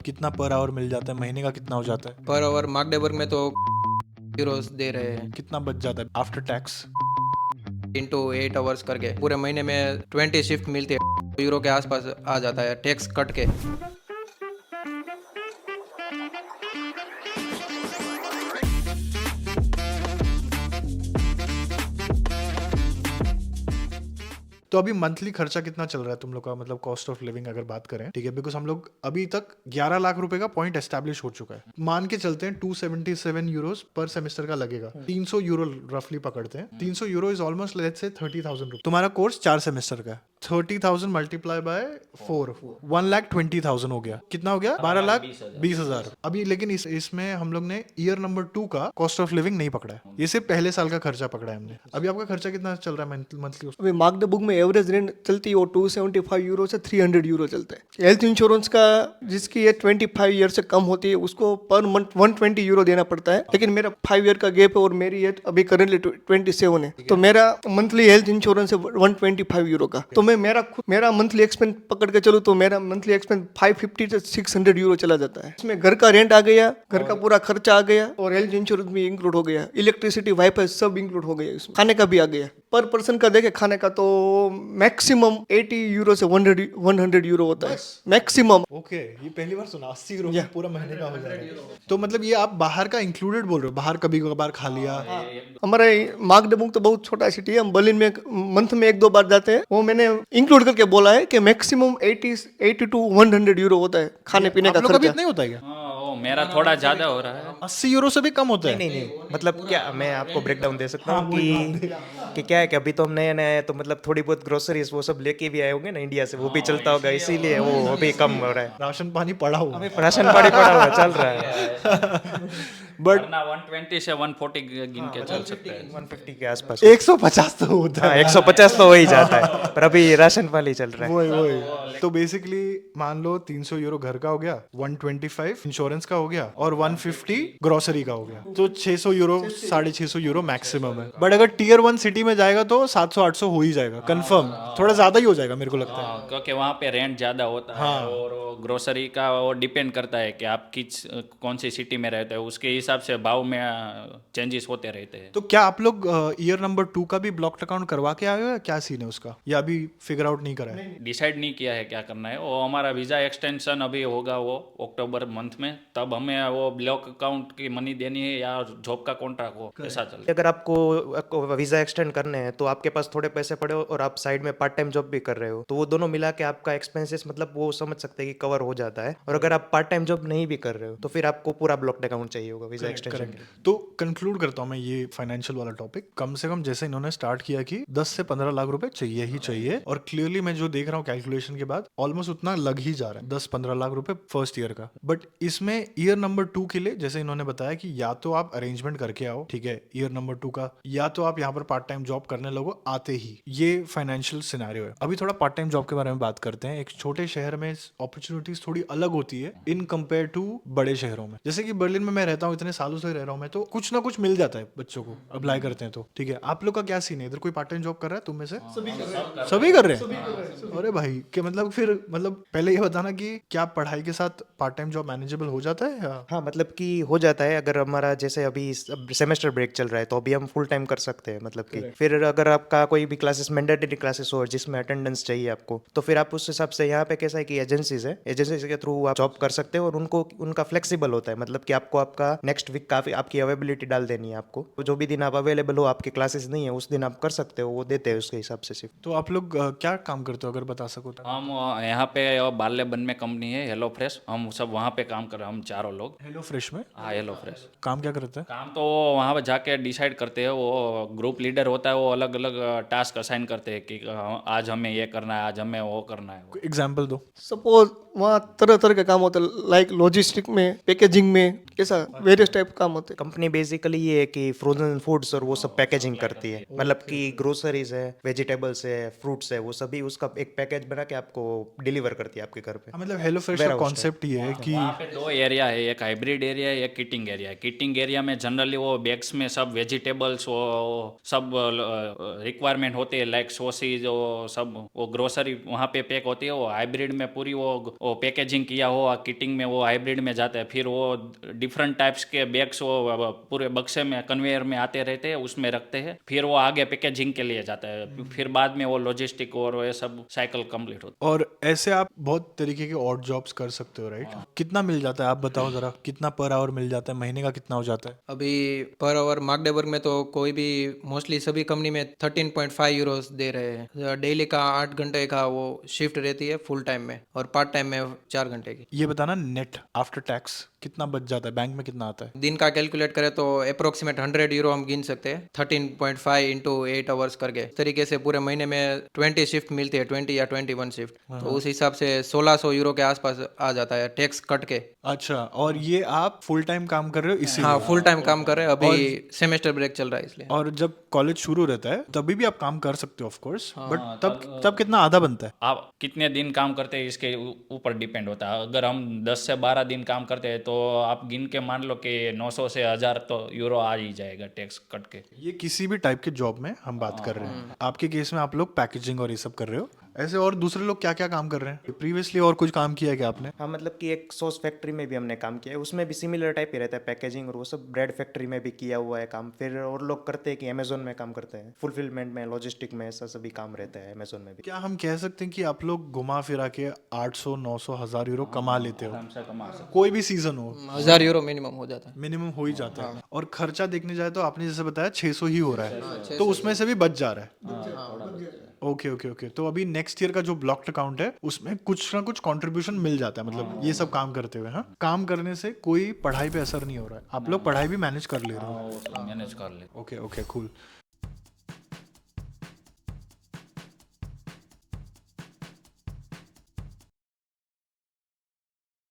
कितना per hour मिल जाता है, महीने का कितना हो जाता है? पर आवर magdeburg में तो यूरोस दे रहे हैं कितना बच जाता है आफ्टर टैक्स? इंटू 8 आवर्स करके पूरे महीने में 20 शिफ्ट मिलती है, यूरो के आसपास आ जाता है टैक्स कट के। तो अभी मंथली खर्चा कितना चल रहा है तुम लोग का, मतलब कॉस्ट ऑफ लिविंग अगर बात करें, ठीक है? बिकॉज हम लोग अभी तक 11 लाख रुपए का पॉइंट एस्टैब्लिश हो चुका है। मान के चलते हैं 277 यूरोस पर सेमेस्टर का लगेगा। 300 यूरो रफली पकड़ते हैं। 300 euro is almost let's say 30,000 रुपए। तुम्हारा कोर्स 4 सेमेस्टर का है। 30,000 मल्टीप्लाई बाय 4, 1,20,000 हो गया। कितना हो गया? 12,20,000। अभी लेकिन इसमें हम लोग ने ईयर नंबर 2 का कॉस्ट ऑफ लिविंग नहीं पकड़ा है, ये सिर्फ पहले साल का खर्चा पकड़ा है हमने। अभी आपका खर्चा कितना चल रहा है मंथली? अभी मार्कडबुक में एवरेज रेंट चलती है वो 275 यूरो से 300 यूरो चलता है। हेल्थ इंश्योरेंस का जिसकी एज 25 ईयर से कम होती है उसको पर मंथ 120 यूरो देना पड़ता है, लेकिन मेरा 5 ईयर का गैप है और मेरी एज अभी करेंटली 27 है, तो मेरा मंथली हेल्थ इंश्योरेंस है 125 यूरो का। तो मैं मेरा मंथली एक्सपेंस पकड़ के चलूँ तो मेरा मंथली एक्सपेंस 550 से 600 यूरो चला जाता है। इसमें घर का रेंट आ गया, घर का पूरा खर्चा आ गया और हेल्थ इंश्योरेंस भी इंक्लूड हो गया, इलेक्ट्रिसिटी वाईफाई सब इंक्लूड हो गया, इसमें खाने का भी आ गया। पर पर्सन का देखे खाने का तो मैक्सिमम 80 यूरो से 100 यूरो होता है मैक्सिमम। ओके, ये पहली बार सुना। 80 यूरो में पूरा महीने का हो जाएगा। तो मतलब ये आप बाहर का इंक्लूडेड बोल रहे हो? बाहर कभी कभार खा लिया? हमारे मार्कडबुक तो बहुत छोटा सिटी है, हम बर्लिन में मंथ में 1-2 बार जाते हैं, वो मैंने इंक्लूड करके बोला है कि मैक्सिमम 80 टू 100 यूरो होता है खाने पीने का आप लोग का भी खर्चा। इतना ही होता है क्या? हाँ, वो मेरा थोड़ा ज्यादा हो रहा है। 80 यूरो से भी कम होता है? नहीं मतलब क्या, मैं आपको ब्रेक डाउन दे सकता हूँ कि क्या है कि अभी तो हम नए नए हैं, तो मतलब थोड़ी बहुत ग्रोसरीज वो सब लेके भी आए होंगे ना इंडिया से, वो भी चलता होगा, इसीलिए वो अभी कम हो रहा है। राशन पानी पड़ा हुआ। राशन पानी पड़ा हुआ चल रहा है। बट वरना 120 से 140 गिन के चल सकते हैं। 150 के आसपास। 150 तो होता है। 150 तो हो ही जाता है, पर अभी राशन पानी चल रहा है। वही तो बेसिकली मान लो 300 यूरो घर का हो गया, 125 इंश्योरेंस का हो गया और 150 ग्रोसरी का हो गया, तो 600 यूरो 650 यूरो मैक्सिमम है। बट अगर टीयर 1 सिटी में जाएगा तो 700-800 हो ही जाएगा कंफर्म। थोड़ा ज्यादा ही हो जाएगा मेरे को लगता है। हाँ, क्योंकि वहाँ पे रेंट ज़्यादा होता है और ग्रोसरी का वो डिपेंड करता है कि आप कौन सी सिटी में रहते हो, उसके हिसाब से भाव में चेंजेस होते रहते हैं। तो क्या आप लोग ईयर नंबर 2 का भी ब्लॉक्ड अकाउंट करवा के आए हो या क्या सीन है उसका, या अभी फिगर आउट नहीं करा है? डिसाइड नहीं किया है क्या करना है। वो हमारा वीज़ा एक्सटेंशन अभी होगा वो अक्टूबर मंथ में, तब हमें वो ब्लॉक अकाउंट की मनी देनी है या जॉब का कॉन्ट्रैक्ट हो, ऐसा चल रहा है। अगर आपको वीजा एक्सटेंड करने हैं तो आपके पास थोड़े पैसे पड़े हो और आप साइड में पार्ट टाइम जॉब भी कर रहे हो, तो वो दोनों मिला के आपका एक्सपेंसेस मतलब वो समझ सकते हैं कि कवर हो जाता है। और अगर आप पार्ट टाइम जॉब नहीं भी कर रहे हो तो फिर आपको पूरा ब्लॉक्ड अकाउंट चाहिए होगा वीजा एक्सटेंशन के लिए। तो कंक्लूड करता हूँ मैं ये फाइनेंशियल वाला टॉपिक। कम से कम जैसे इन्होंने स्टार्ट किया कि 10 से 15 लाख रुपए चाहिए ही चाहिए, और क्लियरली मैं जो देख रहा हूँ कैलकुलेशन के बाद ऑलमोस्ट उतना लग ही जा रहा है, 10-15 लाख रुपए फर्स्ट ईयर का। बट इसमें ईयर नंबर 2 के लिए जैसे इन्होंने बताया कि या तो आप अरेंजमेंट करके आओ, ठीक है, ईयर नंबर 2 का, या तो आप यहाँ पर पार्ट टाइम जॉब करने लगो आते ही। ये फाइनेंशियल सिनेरियो है। अभी थोड़ा पार्ट टाइम जॉब के बारे में बात करते हैं। एक छोटे शहर में अपॉर्चुनिटीज थोड़ी अलग होती है इन कंपेयर टू बड़े शहरों में। जैसे कि बर्लिन में मैं रहता हूँ, इतने सालों से रह रहा हूँ मैं, तो कुछ ना कुछ मिल जाता है बच्चों को, अप्लाई करते हैं तो, ठीक है। आप लोग का क्या सीन है? इधर कोई पार्ट टाइम जॉब कर रहा है तुम में से? सभी कर रहे हैं। अरे भाई कि मतलब फिर मतलब पहले ये बताना कि क्या पढ़ाई के साथ पार्ट टाइम जॉब मैनेजेबल हो जाता है या? हाँ मतलब कि हो जाता है, अगर हमारा जैसे अभी सेमेस्टर ब्रेक चल रहा है तो अभी हम फुल टाइम कर सकते हैं, मतलब कि फिर अगर आपका कोई भी क्लासेस मैंडेटरी क्लासेस हो जिसमें अटेंडेंस चाहिए आपको, तो फिर आप उस हिसाब से यहाँ पे कैसा है कि एजेंसीज है, एजेंसीज के थ्रू आप जॉब कर सकते हो और उनका फ्लेक्सिबल होता है, मतलब कि आपको आपका नेक्स्ट वीक काफी आपकी अवेलेबिलिटी डाल देनी है आपको, तो जो भी दिन आप अवेलेबल हो, आपके क्लासेस नहीं है उस दिन आप कर सकते हो, वो देते हैं उसके हिसाब से सिर्फ। तो आप लोग क्या काम करते हो अगर बता सको तो? हम यहाँ पे बाल्यबन में कंपनी है हेलो फ्रेश, हम सब वहाँ पे काम कर रहे हैं, हम चारों लोग। हेलो फ्रेश में हाँ, हेलो फ्रेश काम क्या करते हैं? काम तो वो वहाँ पे जाके डिसाइड करते हैं, वो ग्रुप लीडर होता है, वो अलग अलग टास्क असाइन करते हैं कि आज हमें ये करना है, आज हमें वो करना है। एग्जाम्पल दो। सपोज वहाँ तरह तरह के काम होते हैं, लाइक लॉजिस्टिक में, पैकेजिंग में, कैसा वेरियस टाइप काम होते हैं। कंपनी बेसिकली ये है कि फ्रोजन फूड्स और वो सब पैकेजिंग करती है, मतलब कि ग्रोसरीज है, वेजिटेबल्स है, फ्रूट्स है, वो सभी उसका एक पैकेज बना के आपको डिलीवर करती है आपके घर पे। मतलब हेलो फ्रेश का कॉन्सेप्ट ये है कि वहाँ पे दो एरिया है, एक हाइब्रिड एरिया है, एक किटिंग एरिया है। किटिंग एरिया में जनरली वो बैग्स में सब वेजिटेबल्स वो सब रिक्वायरमेंट होती है, लाइक सॉसेज वो सब वो ग्रोसरी वहाँ पे पैक होती है। वो हाइब्रिड में पूरी वो पैकेजिंग किया हुआ किटिंग में वो हाइब्रिड में जाता है। फिर वो डिफरेंट टाइप्स के बैग्स वो पूरे बक्से में कन्वेयर में आते रहते हैं, उसमें रखते हैं। फिर वो आगे पैकेजिंग के लिए जाता है। फिर बाद में वो लॉजिस्टिक और ये सब साइकिल कंप्लीट होता है। और ऐसे आप बहुत तरीके के ऑड जॉब्स कर सकते हो, राइट? कितना मिल जाता है आप बताओ जरा, कितना पर आवर मिल जाता है, महीने का कितना हो जाता है? अभी पर आवर मागडेबर्ग में तो कोई भी मोस्टली सभी कंपनी में 13.5 यूरोस दे रहे हैं। डेली का 8 घंटे का वो शिफ्ट रहती है फुल टाइम में, और पार्ट टाइम में 4 घंटे की। ये बताना नेट आफ्टर टैक्स कितना बच जाता है, बैंक में कितना आता है? दिन का कैलकुलेट करें तो अप्रोक्सीमेट 100 यूरो हम गिन सकते हैं, 13.5 इंटू 8 आवर्स करके। इस तरीके से पूरे महीने में 20 शिफ्ट मिलती है, 20 या 21 शिफ्ट, तो उस हिसाब से 1600 यूरो के आसपास आ जाता है टैक्स कट के। अच्छा, और ये आप फुल टाइम काम कर रहे हो इसीलिए? हाँ, फुल टाइम काम कर रहे हैं, अभी सेमेस्टर ब्रेक चल रहा है इसलिए। और जब कॉलेज शुरू रहता है तभी भी आप काम कर सकते हो ऑफ कोर्स, बट तब कितना आधा बनता है? आप कितने दिन काम करते हैं इसके ऊपर डिपेंड होता है। अगर हम 10 से 12 दिन काम करते हैं तो आप गिन के मान लो कि 900 से 1000 तो यूरो आ ही जाएगा टैक्स कट के। ये किसी भी टाइप के जॉब में हम बात कर रहे हैं। आपके केस में आप लोग पैकेजिंग और ये सब कर रहे हो। ऐसे और दूसरे लोग क्या क्या काम कर रहे हैं? प्रीवियसली और कुछ काम किया है क्या आपने? हाँ, मतलब कि एक सॉस फैक्ट्री में भी हमने काम किया है, उसमें भी सिमिलर टाइप ही रहता है पैकेजिंग और वो सब। ब्रेड फैक्ट्री में भी किया हुआ है काम। फिर और लोग करते हैं कि अमेजोन में काम करते हैं, फुलफिलमेंट में, लॉजिस्टिक में, ऐसा सभी काम रहता है अमेजोन में भी। क्या हम कह सकते हैं कि आप लोग घुमा फिरा के 800, 900, 1000 यूरो कमा लेते हो? हमसे कमा सकते। कोई भी सीजन हो 1000 यूरो मिनिमम हो जाता है। मिनिमम हो ही जाता है। और खर्चा देखने जाए तो आपने जैसे बताया 600 ही हो रहा है, तो उसमें से भी बच जा रहा है। Okay okay okay. तो अभी नेक्स्ट ईयर का जो ब्लॉक्ड अकाउंट है उसमें कुछ ना कुछ कंट्रीब्यूशन मिल जाता है, मतलब ये सब काम करते हुए। हाँ, काम करने से कोई पढ़ाई पे असर नहीं हो रहा है, आप लोग पढ़ाई भी मैनेज कर ले रहे हो। मैनेज कर ले। Okay okay, cool.